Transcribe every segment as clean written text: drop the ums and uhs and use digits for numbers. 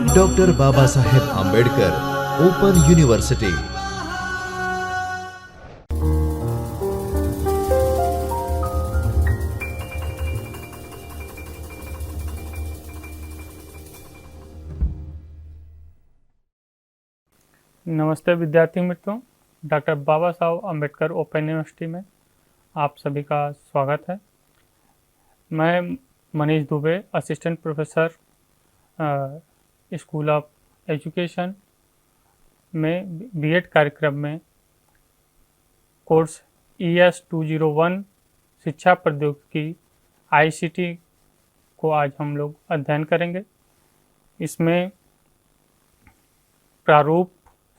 Doctor Baba Saheb Ambedkar open university. नमस्ते विद्यार्थी मित्रों, डॉक्टर बाबा साहब आंबेडकर ओपन यूनिवर्सिटी में आप सभी का स्वागत है। मैं Manish Dubey, assistant professor school of education में बीएड कार्यक्रम में कोर्स ES 201 शिक्षा प्रौद्योगिकी ICT को आज हम लोग अध्ययन करेंगे। इसमें प्रारूप,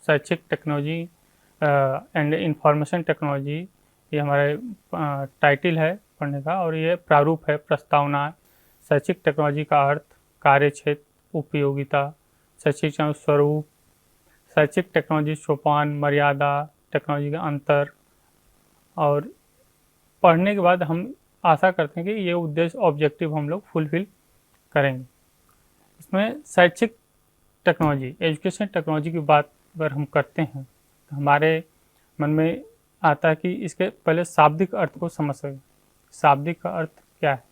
शैक्षिक टेक्नोलॉजी एंड इंफॉर्मेशन टेक्नोलॉजी, ये हमारे टाइटल है पढ़ने का, और ये प्रारूप है, प्रस्तावना। शैक्षिक टेक्नोलॉजी का अर्थ, कार्यक्षेत्र, उपयोगिता, शैक्षिक स्वरूप, शैक्षिक टेक्नोलॉजी सोपान, मर्यादा, टेक्नोलॉजी का अंतर। और पढ़ने के बाद हम आशा करते हैं कि ये उद्देश्य ऑब्जेक्टिव हम लोग फुलफिल करेंगे। इसमें शैक्षिक टेक्नोलॉजी, एजुकेशन टेक्नोलॉजी की बात अगर हम करते हैं तो हमारे मन में आता है कि इसके पहले शाब्दिक अर्थ को समझ सकें। शाब्दिक का अर्थ क्या है?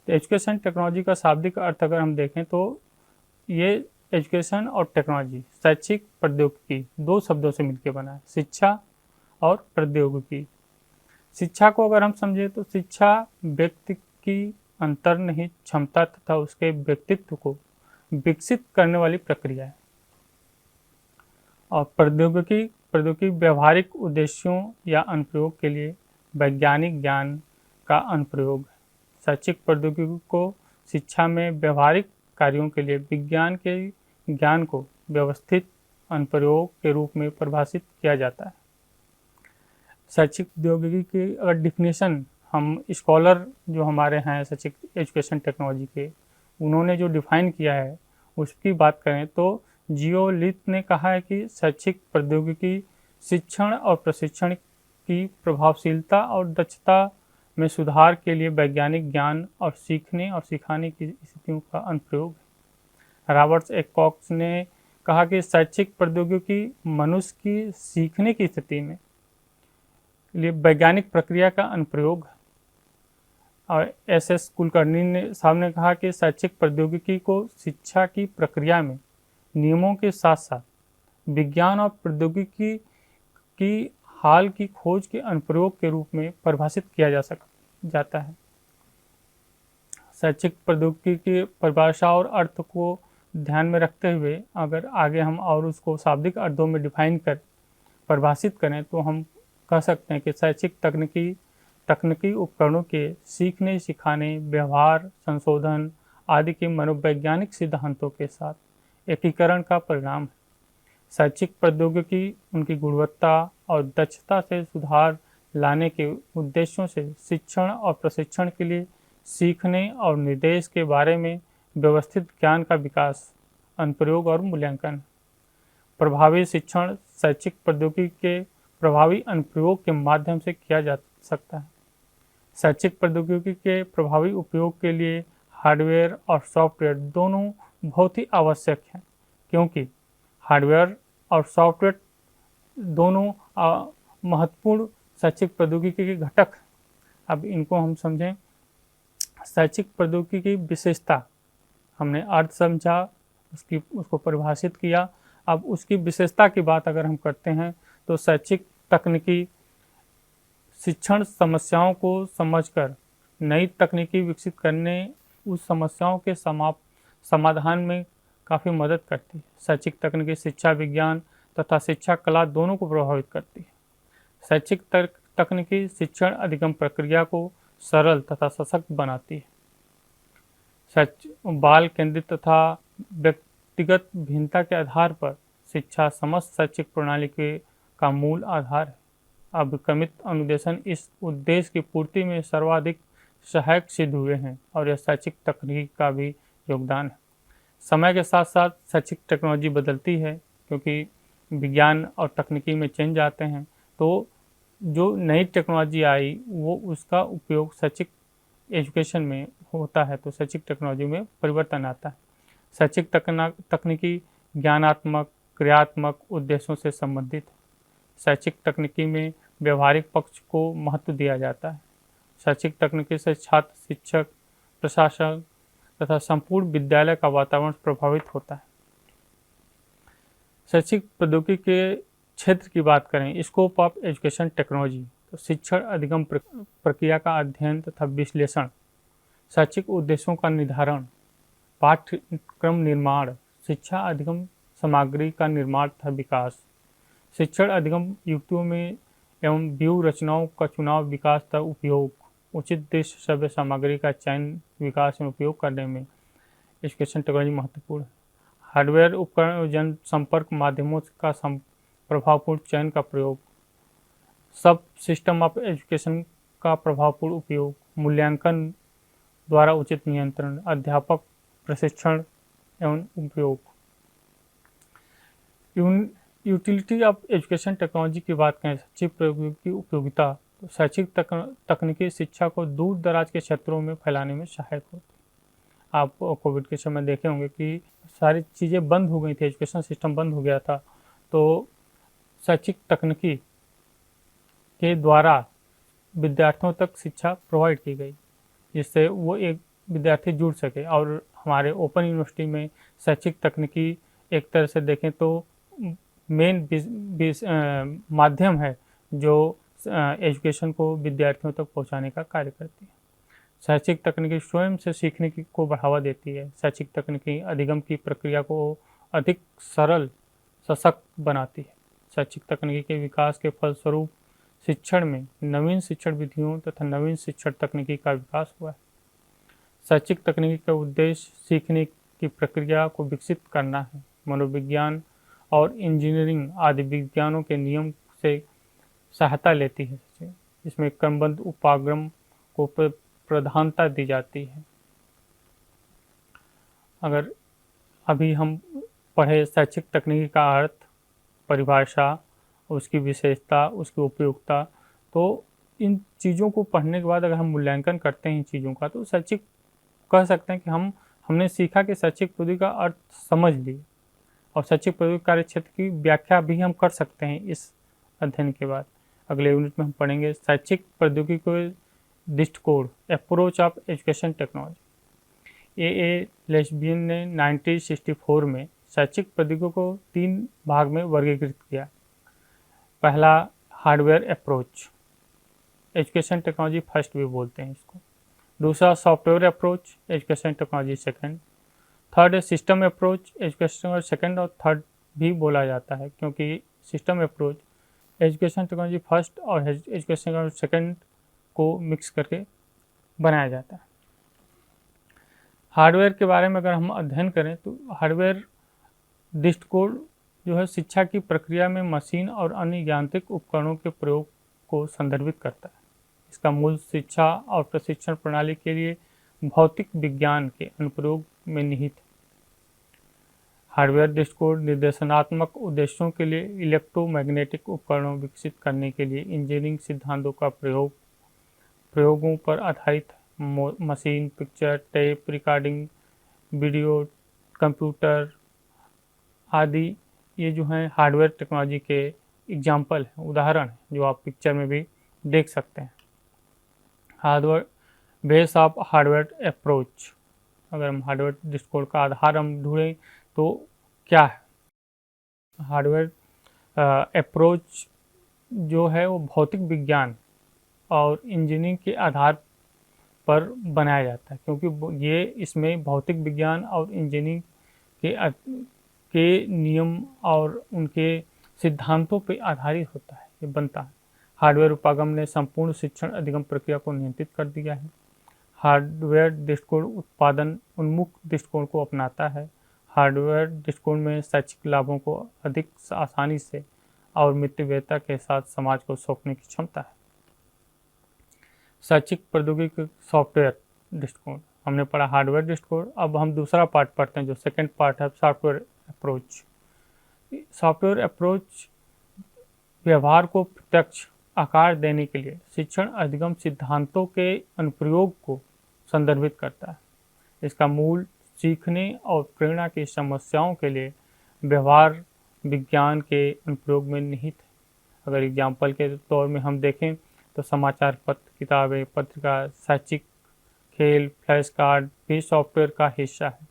तो एजुकेशन टेक्नोलॉजी का शाब्दिक अर्थ अगर हम देखें तो ये एजुकेशन और टेक्नोलॉजी, शैक्षिक प्रौद्योगिकी, दो शब्दों से मिलकर बना है, शिक्षा और प्रौद्योगिकी। शिक्षा को अगर हम समझें तो शिक्षा व्यक्ति की अंतर्निहित क्षमता तथा उसके व्यक्तित्व को विकसित करने वाली प्रक्रिया है। और प्रौद्योगिकी व्यवहारिक उद्देश्यों या अनुप्रयोग के लिए वैज्ञानिक ज्ञान का अनुप्रयोग है। शैक्षिक प्रौद्योगिकी को शिक्षा में व्यवहारिक कार्यों के लिए विज्ञान के ज्ञान को व्यवस्थित अनुप्रयोग के रूप में परिभाषित किया जाता है। शैक्षिक प्रौद्योगिकी की अगर डिफिनेशन हम स्कॉलर जो हमारे हैं शैक्षिक एजुकेशन टेक्नोलॉजी के, उन्होंने जो डिफाइन किया है उसकी बात करें तो जियोलिथ ने कहा है कि शैक्षिक प्रौद्योगिकी शिक्षण और प्रशिक्षण की प्रभावशीलता और दक्षता में सुधार के लिए वैज्ञानिक ज्ञान और सीखने और सिखाने की स्थितियों का अनुप्रयोग है। रॉबर्ट्स ए कॉक्स ने कहा कि शैक्षिक प्रौद्योगिकी मनुष्य की सीखने की स्थिति में लिए वैज्ञानिक प्रक्रिया का अनुप्रयोग है। और SS कुलकर्णी ने साहब ने कहा कि शैक्षिक प्रौद्योगिकी को शिक्षा की प्रक्रिया में नियमों के साथ साथ विज्ञान और प्रौद्योगिकी की हाल की खोज के अनुप्रयोग के रूप में परिभाषित किया जाता है। शैक्षिक प्रौद्योगिकी की परिभाषा और अर्थ को ध्यान में रखते हुए अगर आगे हम और उसको शाब्दिक अर्थों में डिफाइन कर परिभाषित करें तो हम कह सकते हैं कि शैक्षिक तकनीकी उपकरणों के सीखने, सिखाने, व्यवहार, संशोधन आदि के मनोवैज्ञानिक सिद्धांतों के साथ एकीकरण का परिणाम है। शैक्षिक प्रौद्योगिकी उनकी गुणवत्ता और दक्षता से सुधार लाने के उद्देश्यों से शिक्षण और प्रशिक्षण के लिए सीखने और निर्देश के बारे में व्यवस्थित ज्ञान का विकास, अनुप्रयोग और मूल्यांकन। प्रभावी शिक्षण शैक्षिक प्रौद्योगिकी के प्रभावी अनुप्रयोग के माध्यम से किया जा सकता है। शैक्षिक प्रौद्योगिकी के प्रभावी उपयोग के लिए हार्डवेयर और सॉफ्टवेयर दोनों बहुत ही आवश्यक हैं, क्योंकि हार्डवेयर और सॉफ्टवेयर दोनों महत्वपूर्ण शैक्षिक प्रौद्योगिकी के घटक। अब इनको हम समझें। शैक्षिक प्रौद्योगिकी की विशेषता, हमने अर्थ समझा, उसको परिभाषित किया। अब उसकी विशेषता की बात अगर हम करते हैं तो शैक्षिक तकनीकी शिक्षण समस्याओं को समझकर नई तकनीकी विकसित करने, उस समस्याओं के समाधान में काफ़ी मदद करती है। शैक्षिक तकनीकी शिक्षा विज्ञान तथा शिक्षा कला दोनों को प्रभावित करती है। शैक्षिक तकनीकी शिक्षण अधिगम प्रक्रिया को सरल तथा सशक्त बनाती है। बाल केंद्रित तथा व्यक्तिगत भिन्नता के आधार पर शिक्षा समस्त शैक्षिक प्रणाली का मूल आधार है। अभिक्रमित अनुदेशन इस उद्देश्य की पूर्ति में सर्वाधिक सहायक सिद्ध हुए हैं और यह शैक्षिक तकनीक का भी योगदान है। समय के साथ साथ शैक्षिक टेक्नोलॉजी बदलती है, क्योंकि विज्ञान और तकनीकी में चेंज आते हैं, तो जो नई टेक्नोलॉजी आई वो उसका उपयोग शैक्षिक एजुकेशन में होता है तो शैक्षिक टेक्नोलॉजी में परिवर्तन आता है। शैक्षिक तकनीकी ज्ञानात्मक क्रियात्मक उद्देश्यों से संबंधित है। शैक्षिक तकनीकी में व्यवहारिक पक्ष को महत्व दिया जाता है। शैक्षिक तकनीकी से छात्र शिक्षक प्रशासन तथा संपूर्ण विद्यालय का वातावरण प्रभावित होता है। शैक्षिक प्रौद्योगिकी के क्षेत्र की बात करें, स्कोप ऑफ एजुकेशन टेक्नोलॉजी, तो शिक्षण अधिगम प्रक्रिया का अध्ययन तथा विश्लेषण, शैक्षिक उद्देश्यों का निर्धारण, पाठ्यक्रम निर्माण, शिक्षा अधिगम सामग्री का निर्माण तथा विकास, शिक्षण अधिगम युक्तियों में एवं व्यूह रचनाओं का चुनाव विकास तथा उपयोग, उचित दृश्य श्रव्य सामग्री का चयन विकास में उपयोग करने में एजुकेशन टेक्नोलॉजी महत्वपूर्ण है। हार्डवेयर उपकरण और जन संपर्क माध्यमों का प्रभावपूर्ण चयन का प्रयोग, सब सिस्टम ऑफ एजुकेशन का प्रभावपूर्ण उपयोग, मूल्यांकन द्वारा उचित नियंत्रण, अध्यापक प्रशिक्षण एवं उपयोग। यूटिलिटी ऑफ एजुकेशन टेक्नोलॉजी की बात करें, शैक्षिक प्रौद्योगिकी की उपयोगिता, तो शैक्षिक तकनीकी शिक्षा को दूर दराज के क्षेत्रों में फैलाने में सहायक होती है। आप कोविड के समय देखे होंगे कि सारी चीज़ें बंद हो गई थी, एजुकेशन सिस्टम बंद हो गया था, तो शैक्षिक तकनीकी के द्वारा विद्यार्थियों तक शिक्षा प्रोवाइड की गई, जिससे वो एक विद्यार्थी जुड़ सके। और हमारे ओपन यूनिवर्सिटी में शैक्षिक तकनीकी एक तरह से देखें तो मेन माध्यम है जो एजुकेशन को विद्यार्थियों तक पहुंचाने का कार्य करती है। शैक्षिक तकनीकी स्वयं से सीखने को बढ़ावा देती है। शैक्षिक तकनीकी अधिगम की प्रक्रिया को अधिक सरल सशक्त बनाती है। शैक्षिक तकनीकी के विकास के फलस्वरूप शिक्षण में नवीन शिक्षण विधियों तथा नवीन शिक्षण तकनीकी का विकास हुआ है। शैक्षिक तकनीकी का उद्देश्य सीखने की प्रक्रिया को विकसित करना है। मनोविज्ञान और इंजीनियरिंग आदि विज्ञानों के नियम से सहायता लेती है। इसमें क्रमबद्ध उपागम को प्रधानता दी जाती है। अगर अभी हम पढ़े शैक्षिक तकनीकी का अर्थ, परिभाषा, उसकी विशेषता, उसकी उपयोगिता, तो इन चीज़ों को पढ़ने के बाद अगर हम मूल्यांकन करते हैं इन चीज़ों का, तो शैक्षिक कह सकते हैं कि हमने सीखा कि शैक्षिक प्रौद्योगिकी का अर्थ समझ लिए, और शैक्षिक प्रौद्योगिकी कार्य क्षेत्र की व्याख्या भी हम कर सकते हैं इस अध्ययन के बाद। अगले यूनिट में हम पढ़ेंगे शैक्षिक प्रौद्योगिकी को दृष्टिकोण, approach of education technology. A lesbian ने 1964 में शैक्षिक प्रौद्योगिकी को 3 भाग में वर्गीकृत किया। पहला hardware approach, education technology first भी बोलते हैं इसको। दूसरा software approach, education technology second. Third है सिस्टम अप्रोच, एजुकेशन सेकंड और थर्ड भी बोला जाता है, क्योंकि system approach education technology first और एजुकेशन टेक्नोलॉजी सेकंड को मिक्स करके बनाया जाता है। हार्डवेयर के बारे में अगर हम अध्ययन करें तो हार्डवेयर दृष्टिकोण जो है शिक्षा की प्रक्रिया में मशीन और अन्य यांत्रिक उपकरणों के प्रयोग को संदर्भित करता है। इसका मूल शिक्षा और प्रशिक्षण प्रणाली के लिए भौतिक विज्ञान के अनुप्रयोग में निहित है। हार्डवेयर दृष्टिकोण निर्देशनात्मक उद्देश्यों के लिए इलेक्ट्रोमैग्नेटिक उपकरणों विकसित करने के लिए इंजीनियरिंग सिद्धांतों का प्रयोगों पर आधारित machine, picture, tape recording, video, computer आदि ये जो हैं हार्डवेयर टेक्नोलॉजी के एग्जाम्पल हैं, उदाहरण हैं, जो आप पिक्चर में भी देख सकते हैं। Hardware base of hardware approach, अगर हम हार्डवेयर दृष्टिकोण का आधार हम ढूंढें तो क्या है? हार्डवेयर अप्रोच जो है वो भौतिक विज्ञान और इंजीनियरिंग के आधार पर बनाया जाता है, क्योंकि ये इसमें भौतिक विज्ञान और इंजीनियरिंग के नियम और उनके सिद्धांतों पर आधारित होता है, ये बनता है। हार्डवेयर उपागम ने संपूर्ण शिक्षण अधिगम प्रक्रिया को नियंत्रित कर दिया है। हार्डवेयर दृष्टिकोण उत्पादन उन्मुख दृष्टिकोण को अपनाता है। हार्डवेयर दृष्टिकोण में शैक्षिक लाभों को अधिक आसानी से और मितव्ययिता के साथ समाज को सौंपने की क्षमता है। शैक्षिक प्रौद्योगिकी सॉफ्टवेयर दृष्टिकोण हमने पढ़ा, हार्डवेयर दृष्टिकोण। अब हम दूसरा पार्ट पढ़ते हैं, जो सेकंड पार्ट है सॉफ्टवेयर अप्रोच। सॉफ्टवेयर अप्रोच व्यवहार को प्रत्यक्ष आकार देने के लिए शिक्षण अधिगम सिद्धांतों के अनुप्रयोग को संदर्भित करता है। इसका मूल सीखने और प्रेरणा की समस्याओं के लिए व्यवहार विज्ञान के अनुप्रयोग में निहित है। अगर एग्जाम्पल के तौर में हम देखें तो समाचार पत्र, किताबें, पत्रिका, शैक्षिक, खेल, फ्लैश कार्ड भी सॉफ्टवेयर का हिस्सा है।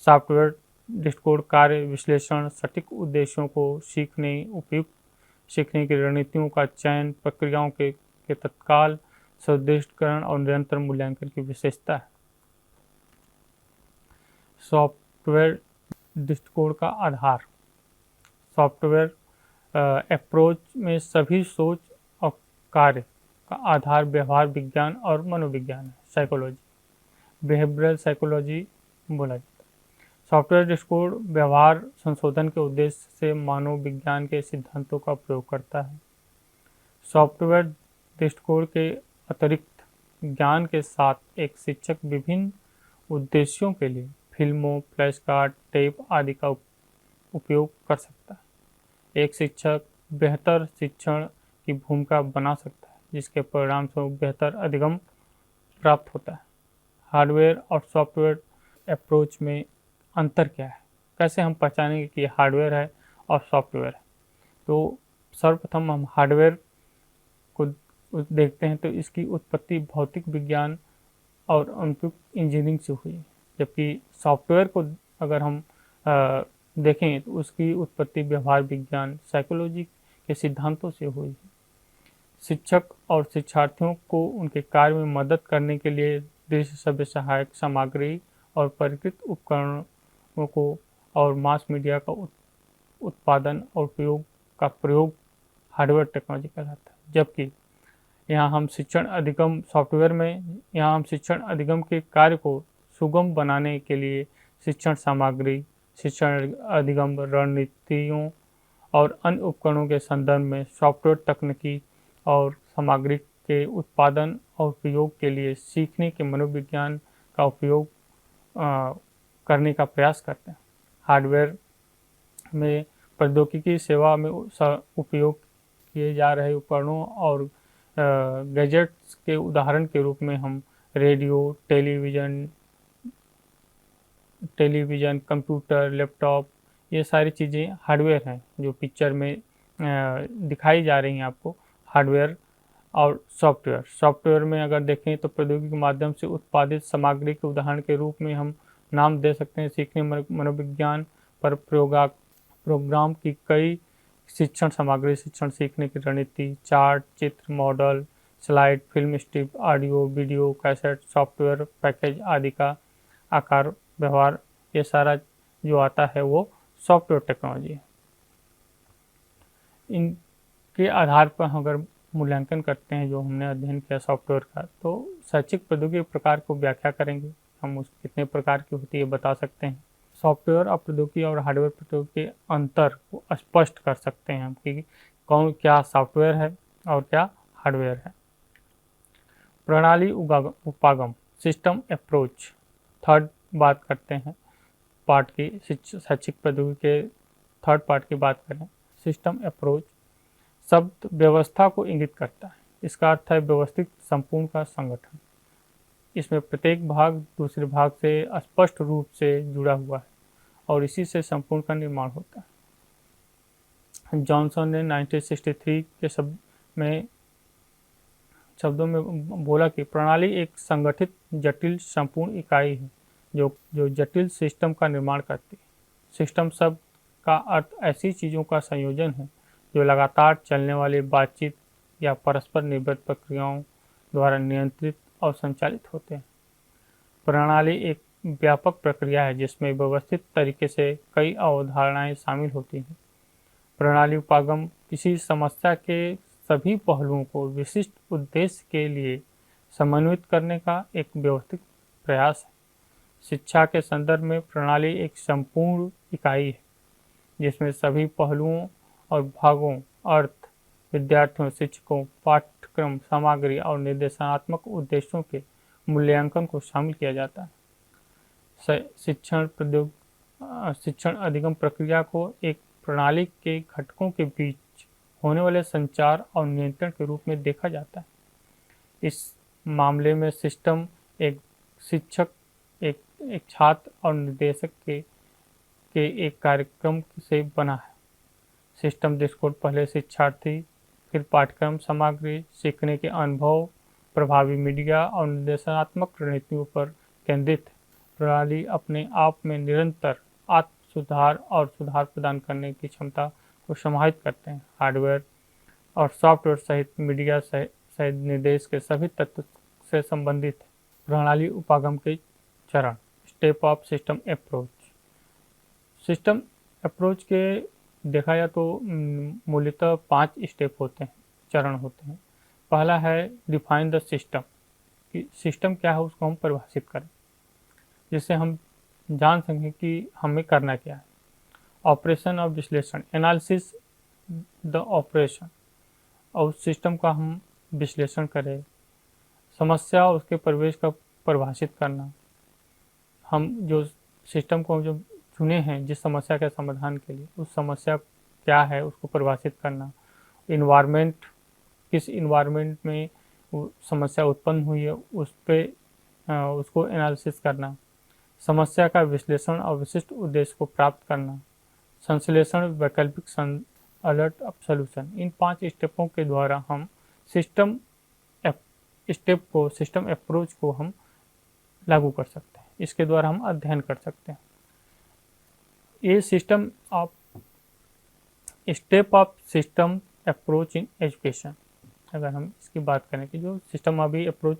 सॉफ्टवेयर दृष्टिकोण कार्य विश्लेषण, सटीक उद्देश्यों को सीखने, उपयुक्त सीखने की रणनीतियों का चयन, प्रक्रियाओं के तत्काल सुदृढ़ीकरण और निरंतर मूल्यांकन की विशेषता है। सॉफ्टवेयर दृष्टिकोण का आधार। सॉफ्टवेयर अप्रोच में सभी सोच और कार्य का आधार व्यवहार विज्ञान और मनोविज्ञान है, साइकोलॉजी, बिहेवियरल साइकोलॉजी बोला जाता है। सॉफ्टवेयर दृष्टिकोण व्यवहार संशोधन के उद्देश्य से मानव विज्ञान के सिद्धांतों का प्रयोग करता है। सॉफ्टवेयर दृष्टिकोण के अतिरिक्त ज्ञान के साथ एक शिक्षक विभिन्न उद्देश्यों के लिए फिल्मों, फ्लैश कार्ड, टेप आदि का उपयोग कर सकता है। एक शिक्षक बेहतर शिक्षण की भूमिका बना सकता है, जिसके परिणाम स्वरूप बेहतर अधिगम प्राप्त होता है। हार्डवेयर और सॉफ्टवेयर अप्रोच में अंतर क्या है, कैसे हम पहचानेंगे कि हार्डवेयर है और सॉफ्टवेयर है? तो सर्वप्रथम हम हार्डवेयर को देखते हैं तो इसकी उत्पत्ति भौतिक विज्ञान और अनुप्रयुक्त इंजीनियरिंग से हुई, जबकि सॉफ्टवेयर को अगर हम देखें तो उसकी उत्पत्ति व्यवहार विज्ञान, साइकोलॉजी के सिद्धांतों से हुई है। शिक्षक और शिक्षार्थियों को उनके कार्य में मदद करने के लिए दृश्य श्रव्य सहायक सामग्री और परिष्कृत उपकरणों को और मास मीडिया का उत्पादन और उपयोग का प्रयोग हार्डवेयर टेक्नोलॉजी कहलाता है। जबकि यहाँ हम शिक्षण अधिगम सॉफ्टवेयर में यहाँ हम शिक्षण अधिगम के कार्य को सुगम बनाने के लिए शिक्षण सामग्री, शिक्षण अधिगम रणनीतियों और अन्य उपकरणों के संदर्भ में सॉफ्टवेयर तकनीकी और सामग्री के उत्पादन और उपयोग के लिए सीखने के मनोविज्ञान का उपयोग करने का प्रयास करते हैं। हार्डवेयर में प्रौद्योगिकी सेवा में उपयोग किए जा रहे उपकरणों और गैजेट्स के उदाहरण के रूप में हम रेडियो, टेलीविज़न, कंप्यूटर, लैपटॉप, ये सारी चीज़ें हार्डवेयर हैं जो पिक्चर में दिखाई जा रही हैं आपको। हार्डवेयर और सॉफ्टवेयर में अगर देखें तो प्रौद्योगिकी के माध्यम से उत्पादित सामग्री के उदाहरण के रूप में हम नाम दे सकते हैं सीखने मनोविज्ञान पर प्रोग्राम की कई शिक्षण सामग्री, शिक्षण सीखने की रणनीति, चार्ट, चित्र, model, slide, film strip, audio, video, cassette, software package आदि का आकार, व्यवहार, ये सारा जो आता है वो सॉफ्टवेयर टेक्नोलॉजी है। इनके आधार पर हम अगर मूल्यांकन करते हैं जो हमने अध्ययन किया सॉफ्टवेयर का, तो शैक्षिक प्रौद्योगिकी प्रकार को व्याख्या करेंगे, हम उस कितने प्रकार की होती है बता सकते हैं। सॉफ्टवेयर और प्रौद्योगिकी और हार्डवेयर प्रौद्योगिकी के अंतर को स्पष्ट कर सकते हैं हम कि कौन क्या सॉफ्टवेयर है और क्या हार्डवेयर है। प्रणाली उपागम, सिस्टम अप्रोच, थर्ड बात करते हैं पार्ट की, शैक्षिक प्रौद्योगिकी के थर्ड पार्ट की बात करें। सिस्टम अप्रोच शब्द व्यवस्था को इंगित करता है। इसका अर्थ है व्यवस्थित संपूर्ण का संगठन। इसमें प्रत्येक भाग दूसरे भाग से स्पष्ट रूप से जुड़ा हुआ है और इसी से संपूर्ण का निर्माण होता है। जॉनसन ने 1963 के शब्दों में बोला कि प्रणाली एक संगठित जटिल संपूर्ण इकाई है जो जटिल सिस्टम का निर्माण करती है। सिस्टम शब्द का अर्थ ऐसी चीज़ों का संयोजन है जो लगातार चलने वाली बातचीत या परस्पर निर्भर प्रक्रियाओं द्वारा नियंत्रित और संचालित होते हैं। प्रणाली एक व्यापक प्रक्रिया है जिसमें व्यवस्थित तरीके से कई अवधारणाएं शामिल होती हैं। प्रणाली उपागम किसी समस्या के सभी पहलुओं को विशिष्ट उद्देश्य के लिए समन्वित करने का एक व्यवस्थित प्रयास है। शिक्षा के संदर्भ में प्रणाली एक संपूर्ण इकाई है जिसमें सभी पहलुओं और भागों, अर्थ, विद्यार्थियों, शिक्षकों, पाठ्यक्रम सामग्री और निर्देशात्मक उद्देश्यों के मूल्यांकन को शामिल किया जाता है। शिक्षण अधिगम प्रक्रिया को एक प्रणाली के घटकों के बीच होने वाले संचार और नियंत्रण के रूप में देखा जाता है। इस मामले में सिस्टम एक शिक्षक एक छात्र और निर्देशक के एक कार्यक्रम से बना है। सिस्टम दृष्टिकोण पहले शिक्षार्थी, फिर पाठ्यक्रम सामग्री, सीखने के अनुभव, प्रभावी मीडिया और निर्देशात्मक रणनीतियों पर केंद्रित है। प्रणाली अपने आप में निरंतर आत्म सुधार और सुधार प्रदान करने की क्षमता को समाहित करते हैं। हार्डवेयर और सॉफ्टवेयर सहित मीडिया सहित निर्देश के सभी तत्व से संबंधित है। प्रणाली उपागम के चरण, step of system approach. System approach के देखा जाए तो मूलतः 5 स्टेप होते हैं, चरण होते हैं। पहला है डिफाइन द सिस्टम, कि सिस्टम क्या है उसको हम परिभाषित करें, जिससे हम जान सकें कि हमें करना क्या है। ऑपरेशन और विश्लेषण, एनालिसिस द ऑपरेशन, और उस सिस्टम का हम विश्लेषण करें। समस्या और उसके परिवेश का परिभाषित करना, हम जो सिस्टम को जो चुने हैं जिस समस्या के समाधान के लिए, उस समस्या क्या है उसको परिभाषित करना। इन्वायरमेंट, किस इन्वायरमेंट में वो समस्या उत्पन्न हुई है उस पे उसको एनालिसिस करना। समस्या का विश्लेषण और विशिष्ट उद्देश्य को प्राप्त करना। संश्लेषण, वैकल्पिक अलर्ट ऑफ सॉल्यूशन। इन 5 स्टेपों के द्वारा हम सिस्टम अप्रोच को हम लागू कर सकते हैं। इसके द्वारा हम अध्ययन कर सकते हैं। ये system of step of system approach in education, अगर हम इसकी बात करें कि जो सिस्टम अभी अप्रोच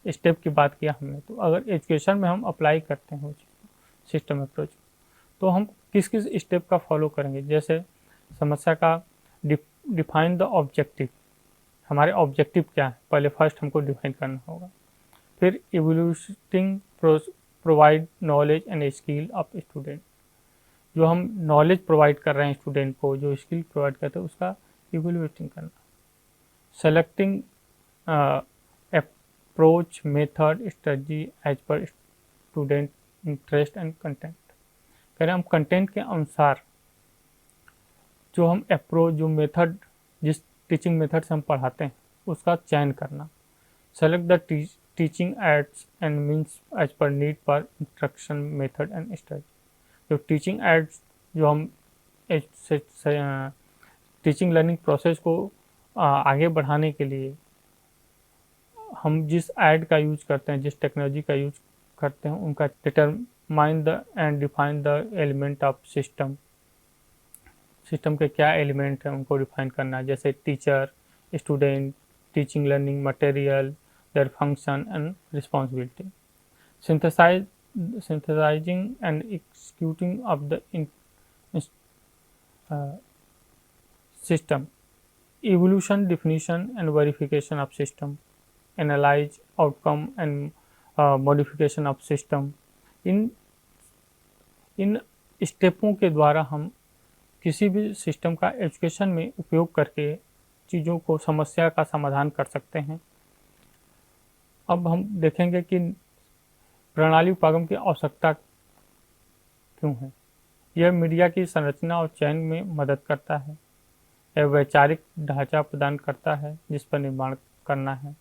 स्टेप की बात किया हमने, तो अगर एजुकेशन में हम अप्लाई करते हैं सिस्टम अप्रोच, तो हम किस किस स्टेप का फॉलो करेंगे। जैसे समस्या का डिफाइन द ऑब्जेक्टिव, हमारे ऑब्जेक्टिव क्या है, पहले फर्स्ट हमको डिफाइन करना होगा। फिर evaluating provide knowledge and skill of student, जो हम नॉलेज प्रोवाइड कर रहे हैं स्टूडेंट को, जो स्किल प्रोवाइड करते हैं उसका इवोल्यूटिंग करना। Selecting approach method strategy as per student interest and content, कह रहे हम कंटेंट के अनुसार जो हम अप्रोच, जो मेथड, जिस टीचिंग मेथड से हम पढ़ाते हैं उसका चयन करना। Select the teaching aids and means as per need per instruction method and strategy, जो टीचिंग एड्स, जो हम टीचिंग लर्निंग प्रोसेस को आगे बढ़ाने के लिए हम जिस ऐड का यूज करते हैं, जिस टेक्नोलॉजी का यूज करते हैं, उनका determine the end define the element of system, system के क्या एलिमेंट हैं उनको डिफाइन करना, जैसे teacher, student, teaching learning material, their function and responsibility. synthesizing and executing of the system, evolution, definition and verification of system, analyze outcome and modification of system। इन स्टेपों के द्वारा हम किसी भी सिस्टम का एजुकेशन में उपयोग करके चीज़ों को, समस्या का समाधान कर सकते हैं। अब हम देखेंगे कि प्रणाली उपागम की आवश्यकता क्यों है। यह मीडिया की संरचना और चयन में मदद करता है। यह वैचारिक ढांचा प्रदान करता है जिस पर निर्माण करना है।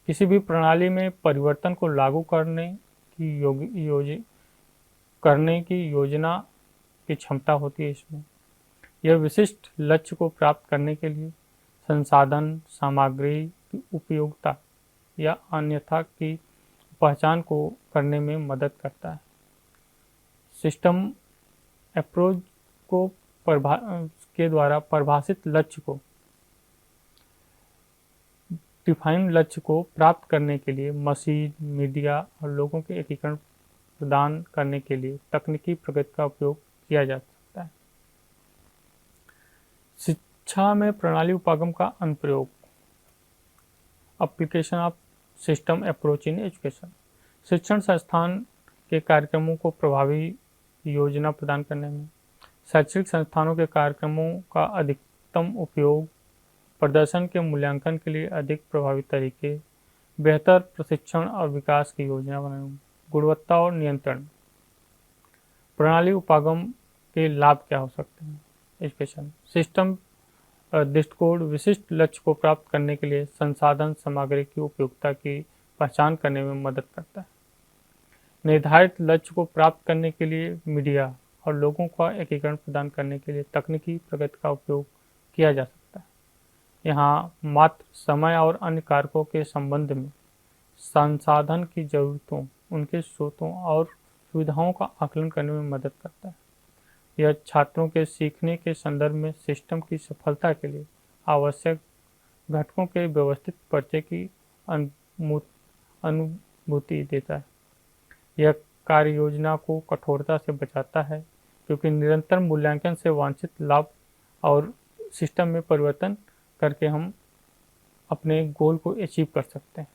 किसी भी प्रणाली में परिवर्तन को लागू करने की योजना की क्षमता होती है इसमें। यह विशिष्ट लक्ष्य को प्राप्त करने के लिए संसाधन, सामग्री की उपयोगिता या अन्यथा की पहचान को करने में मदद करता है। सिस्टम अप्रोच को के द्वारा परिभाषित लक्ष्य को, डिफाइंड लक्ष्य को प्राप्त करने के लिए मशीन, मीडिया और लोगों के एकीकरण प्रदान करने के लिए तकनीकी प्रगति का उपयोग किया जा सकता है। शिक्षा में प्रणाली उपागम का अनुप्रयोग, application of system approach in education. शिक्षण संस्थान के कार्यक्रमों को प्रभावी योजना प्रदान करने में, शैक्षणिक संस्थानों के कार्यक्रमों का अधिकतम उपयोग, प्रदर्शन के मूल्यांकन के लिए अधिक प्रभावी तरीके, बेहतर प्रशिक्षण और विकास की योजना बनाने में, गुणवत्ता और नियंत्रण। प्रणाली उपागम के लाभ क्या हो सकते हैं एजुकेशन। सिस्टम दृष्टिकोण विशिष्ट लक्ष्य को प्राप्त करने के लिए संसाधन, सामग्री की उपयोगिता की पहचान करने में मदद करता है। निर्धारित लक्ष्य को प्राप्त करने के लिए मीडिया और लोगों का एकीकरण प्रदान करने के लिए तकनीकी प्रगति का उपयोग किया जा सकता है। यहाँ मात्र समय और अन्य कारकों के संबंध में संसाधन की जरूरतों, उनके स्रोतों और सुविधाओं का आकलन करने में मदद करता है। यह छात्रों के सीखने के संदर्भ में सिस्टम की सफलता के लिए आवश्यक घटकों के व्यवस्थित परिचय की अनुभूति देता है। यह कार्य योजना को कठोरता से बचाता है, क्योंकि निरंतर मूल्यांकन से वांछित लाभ और सिस्टम में परिवर्तन करके हम अपने गोल को अचीव कर सकते हैं।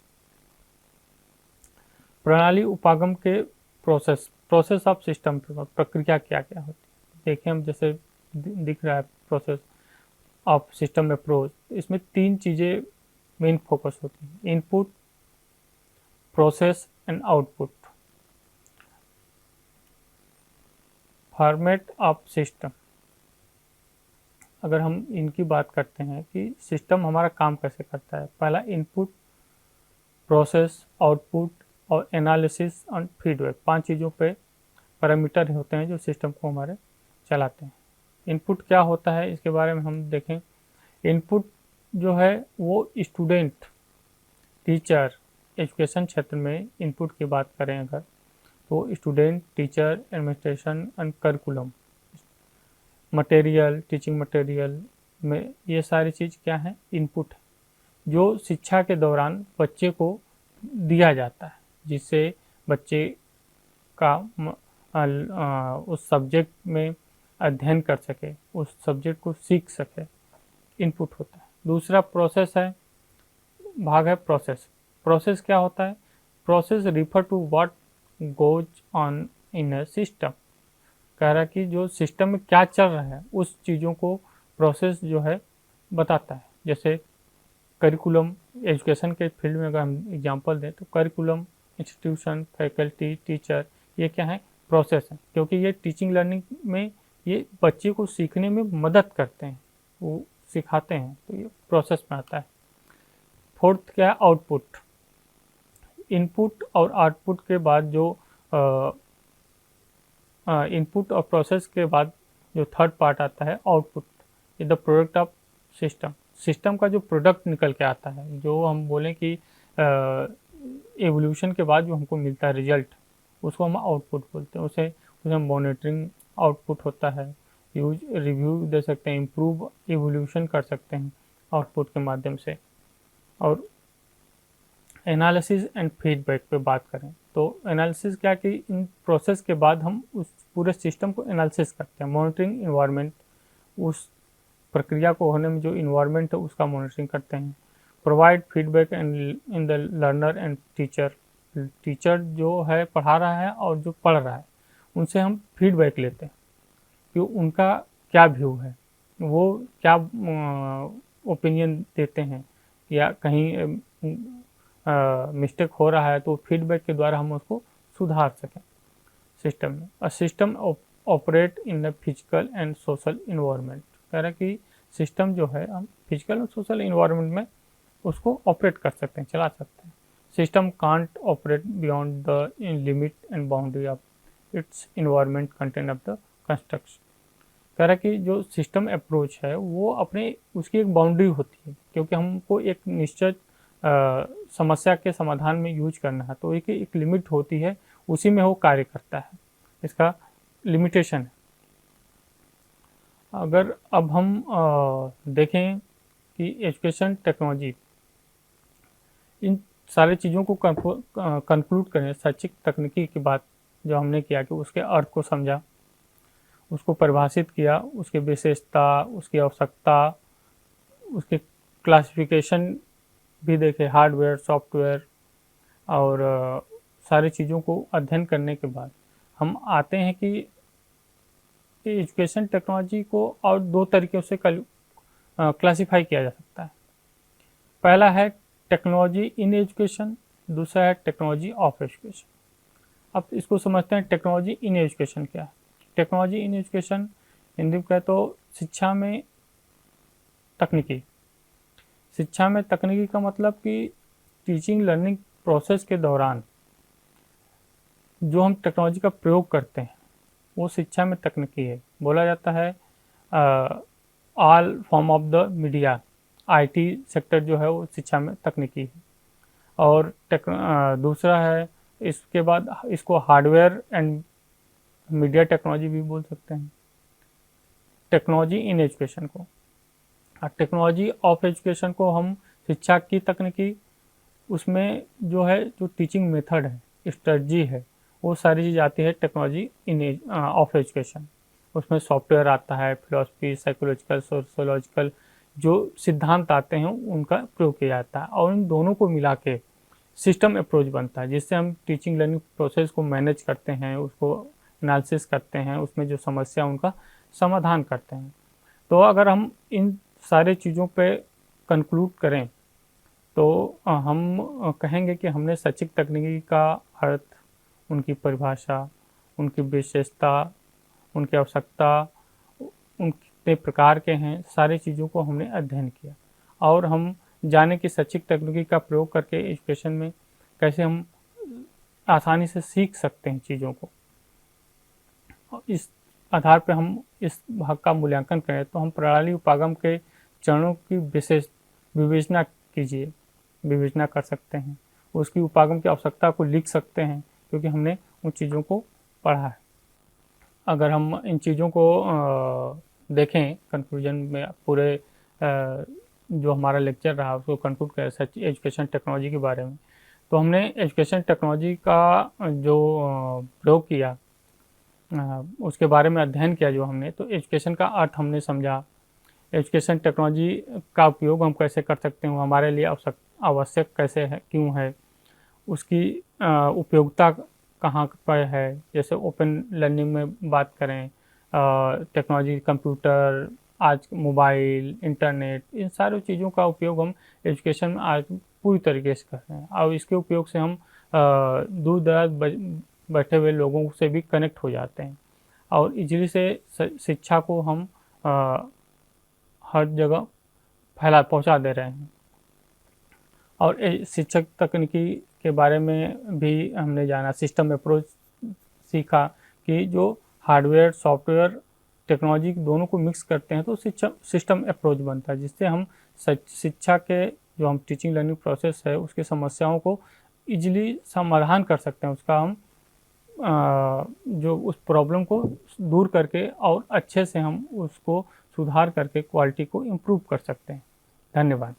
प्रणाली उपागम के प्रोसेस ऑफ सिस्टम, प्रक्रिया क्या क्या होती है देखिए हम, जैसे दिख रहा है प्रोसेस ऑफ सिस्टम अप्रोच। इसमें 3 चीज़ें मेन फोकस होती हैं: input, process and output. Format of system, अगर हम इनकी बात करते हैं कि सिस्टम हमारा काम कैसे करता है, पहला इनपुट, प्रोसेस, आउटपुट और एनालिसिस और फीडबैक। 5 चीज़ों पे पैरामीटर होते हैं जो सिस्टम को हमारे चलाते हैं। इनपुट क्या होता है इसके बारे में हम देखें। इनपुट जो है वो स्टूडेंट, टीचर, एजुकेशन क्षेत्र में इनपुट की बात करें अगर, तो student, teacher, administration and curriculum, material, teaching material में ये सारी चीज़ क्या है, इनपुट है, जो शिक्षा के दौरान बच्चे को दिया जाता है, जिससे बच्चे का उस सब्जेक्ट में अध्ययन कर सके, उस सब्जेक्ट को सीख सके, इनपुट होता है। दूसरा प्रोसेस है, भाग है प्रोसेस। प्रोसेस क्या होता है? Process refer to what goes on in a system. कह रहा है कि जो सिस्टम में क्या चल रहा है उस चीज़ों को प्रोसेस जो है बताता है। जैसे करिकुलम, एजुकेशन के फील्ड में अगर हम एग्जांपल दें तो करिकुलम, इंस्टीट्यूशन, फैकल्टी, टीचर, ये क्या है, प्रोसेस है, क्योंकि ये टीचिंग लर्निंग में ये बच्चे को सीखने में मदद करते हैं, वो सिखाते हैं, तो ये प्रोसेस में आता है। फोर्थ क्या है, आउटपुट। इनपुट और आउटपुट के बाद जो इनपुट और प्रोसेस के बाद जो थर्ड पार्ट आता है, output, is the product of system. System का जो प्रोडक्ट निकल के आता है, जो हम बोलें कि एवोल्यूशन के बाद जो हमको मिलता है रिजल्ट, उसको हम आउटपुट बोलते हैं। उसे मॉनिटरिंग आउटपुट होता है, यूज रिव्यू दे सकते हैं, इम्प्रूव एवोल्यूशन कर सकते हैं आउटपुट के माध्यम से। और एनालिसिस एंड फीडबैक पे बात करें तो एनालिसिस क्या कि इन प्रोसेस के बाद हम उस पूरे सिस्टम को एनालिसिस करते हैं। मॉनिटरिंग इन्वायरमेंट, उस प्रक्रिया को होने में जो इन्वायरमेंट है उसका मॉनिटरिंग करते हैं। Provide feedback and in the learner and teacher. Teacher जो है पढ़ा रहा है और जो पढ़ रहा है उनसे हम फीडबैक लेते हैं कि उनका क्या व्यू है, वो क्या ओपिनियन देते हैं, या कहीं मिस्टेक हो रहा है तो फीडबैक के द्वारा हम उसको सुधार सकें सिस्टम में। A system operate in the physical and social environment. कह रहा है कि सिस्टम जो है हम फिजिकल और सोशल इन्वायरमेंट में उसको ऑपरेट कर सकते हैं, चला सकते हैं। System can't operate beyond the limit and boundary of its environment content of the construction. कह रहा है कि जो सिस्टम अप्रोच है वो अपने उसकी एक बाउंड्री होती है, क्योंकि हमको एक निश्चित समस्या के समाधान में यूज करना है, तो एक लिमिट होती है, उसी में वो कार्य करता है, इसका लिमिटेशन है। अगर अब हम देखें कि एजुकेशन टेक्नोलॉजी, इन सारी चीज़ों को कंक्लूड करें, शैक्षिक तकनीकी की बात जो हमने किया कि उसके अर्थ को समझा, उसको परिभाषित किया, उसकी विशेषता, उसकी आवश्यकता, उसके क्लासिफिकेशन भी देखे, हार्डवेयर, सॉफ्टवेयर और सारी चीज़ों को अध्ययन करने के बाद हम आते हैं कि एजुकेशन टेक्नोलॉजी को और 2 तरीक़ों से क्लासिफाई किया जा सकता है। पहला है टेक्नोलॉजी इन एजुकेशन, दूसरा है टेक्नोलॉजी ऑफ एजुकेशन। अब इसको समझते हैं टेक्नोलॉजी इन एजुकेशन क्या है। टेक्नोलॉजी इन एजुकेशन हिंदी में कहे तो शिक्षा में तकनीकी। शिक्षा में तकनीकी का मतलब कि टीचिंग लर्निंग प्रोसेस के दौरान जो हम टेक्नोलॉजी का प्रयोग करते हैं वो शिक्षा में तकनीकी है। बोला जाता है all form of the media, IT sector जो है वो शिक्षा में तकनीकी है। और दूसरा है, इसके बाद इसको हार्डवेयर एंड मीडिया टेक्नोलॉजी भी बोल सकते हैं। टेक्नोलॉजी इन एजुकेशन को, टेक्नोलॉजी ऑफ एजुकेशन को हम शिक्षा की तकनीकी, उसमें जो है जो टीचिंग मेथड है, स्ट्रेटजी है, वो सारी चीज़ आती है टेक्नोलॉजी इन ऑफ एजुकेशन। उसमें सॉफ्टवेयर आता है, फिलॉसफी, साइकोलॉजिकल, सोशोलॉजिकल जो सिद्धांत आते हैं उनका प्रयोग किया जाता है, और इन दोनों को मिला के सिस्टम अप्रोच बनता है, जिससे हम टीचिंग लर्निंग प्रोसेस को मैनेज करते हैं, उसको एनालिसिस करते हैं, उसमें जो समस्या उनका समाधान करते हैं। तो अगर हम इन सारे चीज़ों पे कंक्लूड करें तो हम कहेंगे कि हमने शैक्षिक तकनीकी का अर्थ, उनकी परिभाषा, उनकी विशेषता, उनकी आवश्यकता, उन कितने प्रकार के हैं, सारी चीज़ों को हमने अध्ययन किया, और हम जाने कि शैक्षिक तकनीकी का प्रयोग करके एजुकेशन में कैसे हम आसानी से सीख सकते हैं चीज़ों को। इस आधार पर हम इस भाग का मूल्यांकन करें तो हम प्रणाली उपागम के चरणों की विवेचना विवेचना कर सकते हैं, उसकी उपागम की आवश्यकता को लिख सकते हैं, क्योंकि हमने उन चीज़ों को पढ़ा है। अगर हम इन चीज़ों को देखें कंक्लूजन में, पूरे जो हमारा लेक्चर रहा उसको कंक्लूड करें एजुकेशन टेक्नोलॉजी के बारे में, तो हमने एजुकेशन टेक्नोलॉजी का जो प्रयोग किया, उसके बारे में अध्ययन किया जो हमने, तो एजुकेशन का अर्थ हमने समझा, एजुकेशन टेक्नोलॉजी का उपयोग हम कैसे कर सकते हैं, वो हमारे लिए आवश्यक कैसे है, क्यों है, उसकी उपयोगिता कहाँ पर है। जैसे ओपन लर्निंग में बात करें, टेक्नोलॉजी, कंप्यूटर, आज मोबाइल, इंटरनेट, इन सारी चीज़ों का उपयोग हम एजुकेशन में आज पूरी तरीके से कर रहे हैं, और इसके उपयोग से हम दूर दराज बैठे हुए लोगों से भी कनेक्ट हो जाते हैं, और इजीली से शिक्षा को हम हर जगह पहुंचा दे रहे हैं। और शिक्षक तकनीकी के बारे में भी हमने जाना, सिस्टम अप्रोच सीखा कि जो हार्डवेयर, सॉफ्टवेयर, टेक्नोलॉजी दोनों को मिक्स करते हैं तो सिस्टम अप्रोच बनता है, जिससे हम शिक्षा के जो हम टीचिंग लर्निंग प्रोसेस है उसकी समस्याओं को इजीली समाधान कर सकते हैं, उसका हम जो उस प्रॉब्लम को दूर करके और अच्छे से हम उसको सुधार करके क्वालिटी को इम्प्रूव कर सकते हैं। धन्यवाद।